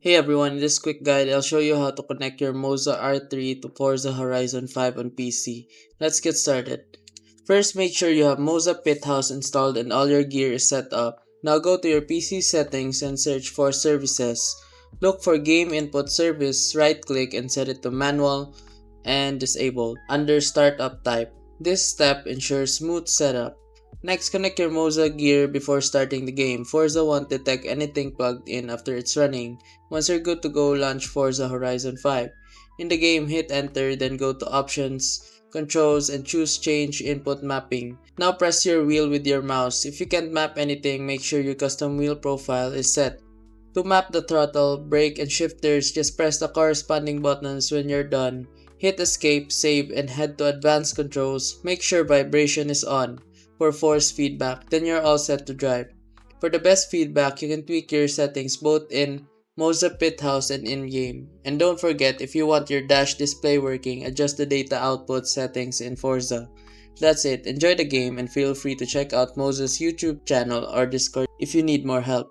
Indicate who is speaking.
Speaker 1: Hey everyone, in this quick guide, I'll show you how to connect your MOZA R3 to Forza Horizon 5 on PC. Let's get started. First, make sure you have MOZA Pit House installed and all your gear is set up. Now go to your PC settings and search for services. Look for Game Input Service, right click and set it to Manual and Disabled under Startup Type. This step ensures smooth setup. Next, connect your MOZA gear before starting the game. Forza won't detect anything plugged in after it's running. Once you're good to go, launch Forza Horizon 5. In the game, hit enter, then go to Options, Controls, and choose Change Input Mapping. Now press your wheel with your mouse. If you can't map anything, make sure your custom wheel profile is set. To map the throttle, brake, and shifters, just press the corresponding buttons when you're done. Hit Escape, save, and head to Advanced Controls. Make sure vibration is on for force feedback, then you're all set to drive. For the best feedback, you can tweak your settings both in MOZA Pit House and in-game. And don't forget, if you want your dash display working, adjust the data output settings in Forza. That's it, enjoy the game and feel free to check out MOZA's YouTube channel or Discord if you need more help.